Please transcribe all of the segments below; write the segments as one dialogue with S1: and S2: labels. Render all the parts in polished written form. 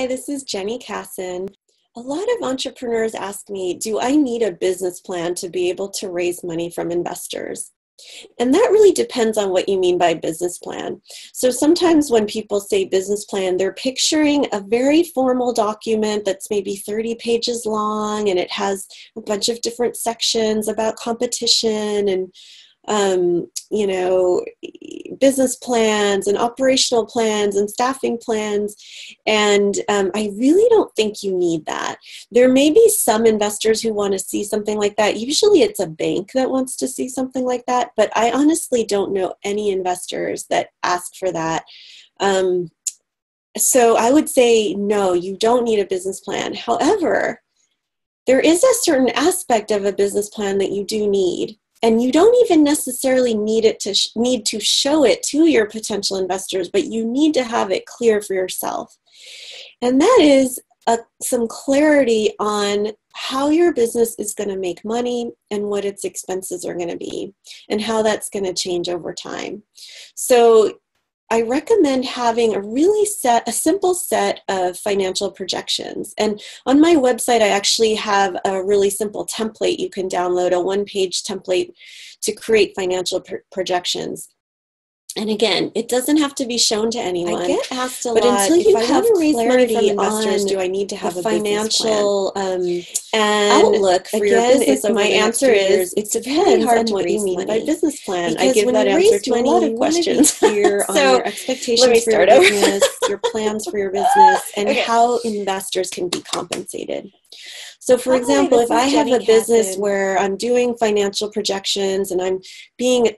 S1: Hi, this is Jenny Kassan. A lot of entrepreneurs ask me, do I need a business plan to be able to raise money from investors? And that really depends on what you mean by business plan. So sometimes when people say business plan, they're picturing a very formal document that's maybe 30 pages long, and it has a bunch of different sections about competition and business plans and operational plans and staffing plans. And I really don't think you need that. There may be some investors who want to see something like that. Usually it's a bank that wants to see something like that, but I honestly don't know any investors that ask for that. So I would say, no, you don't need a business plan. However, there is a certain aspect of a business plan that you do need. And you don't even necessarily need to show it to your potential investors, but you need to have it clear for yourself. And that is some clarity on how your business is going to make money and what its expenses are going to be and how that's going to change over time. So I recommend having a simple set of financial projections. And on my website, I actually have a really simple template you can download, a one-page template to create financial projections. And again, it doesn't have to be shown to anyone.
S2: I get asked a
S1: but
S2: lot,
S1: until you
S2: if I
S1: have
S2: want to raise money from
S1: clarity
S2: investors,
S1: on
S2: do I need to have
S1: the
S2: a financial
S1: and
S2: outlook for your business over
S1: my
S2: the next
S1: answer
S2: 2
S1: is
S2: years?
S1: it
S2: It's
S1: depends
S2: very hard
S1: on
S2: to
S1: what you
S2: raise
S1: mean by
S2: money.
S1: business plan. I
S2: Because
S1: give
S2: when
S1: that
S2: you
S1: answer
S2: raise
S1: to a
S2: money,
S1: lot
S2: you
S1: of
S2: want to be
S1: questions.
S2: clear on
S1: So
S2: your expectations for your
S1: start over.
S2: business, your plans for your business, and
S1: Okay.
S2: how investors can be compensated. So for
S1: Hi,
S2: example,
S1: this
S2: if I
S1: is
S2: have
S1: Jenny
S2: a business
S1: Kassan.
S2: where I'm doing financial projections and I'm being,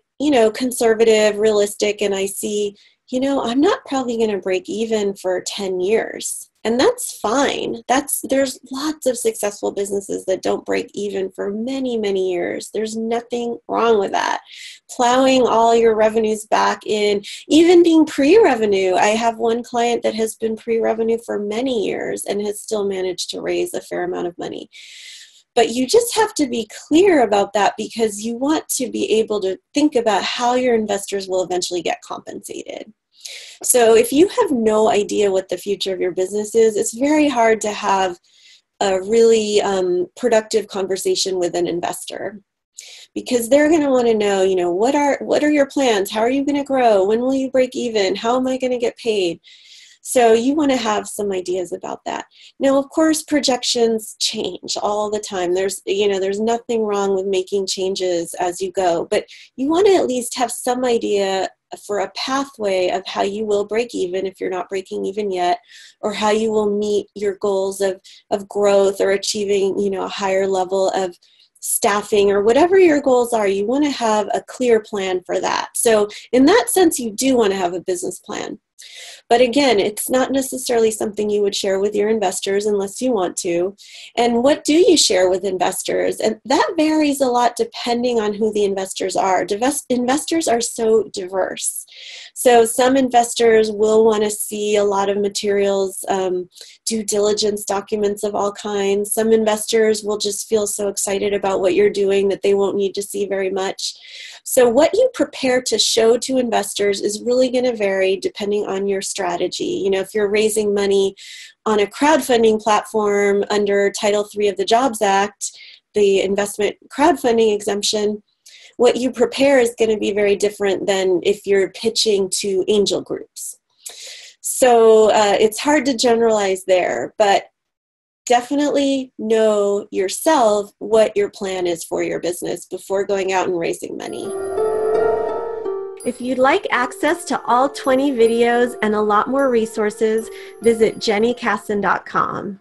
S2: conservative, realistic, and I see, I'm not probably going to break even for 10 years. And that's fine. There's lots of successful businesses that don't break even for many, many years. There's nothing wrong with that. Plowing all your revenues back in, even being pre-revenue. I have one client that has been pre-revenue for many years and has still managed to raise a fair amount of money. But you just have to be clear about that because you want to be able to think about how your investors will eventually get compensated. So if you have no idea what the future of your business is, it's very hard to have a really productive conversation with an investor because they're going to want to know, what are your plans? How are you going to grow? When will you break even? How am I going to get paid? So you want to have some ideas about that. Now, of course, projections change all the time. There's nothing wrong with making changes as you go, but you want to at least have some idea for a pathway of how you will break even if you're not breaking even yet, or how you will meet your goals of growth or achieving, a higher level of staffing or whatever your goals are. You want to have a clear plan for that. So in that sense, you do want to have a business plan. But again, it's not necessarily something you would share with your investors unless you want to. And what do you share with investors? And that varies a lot depending on who the investors are. Investors are so diverse. So some investors will want to see a lot of materials, due diligence documents of all kinds. Some investors will just feel so excited about what you're doing that they won't need to see very much. So what you prepare to show to investors is really going to vary depending on your strategy. If you're raising money on a crowdfunding platform under Title III of the Jobs Act, the investment crowdfunding exemption, what you prepare is going to be very different than if you're pitching to angel groups. So it's hard to generalize there, but definitely know yourself what your plan is for your business before going out and raising money.
S1: If you'd like access to all 20 videos and a lot more resources, visit jennykassan.com.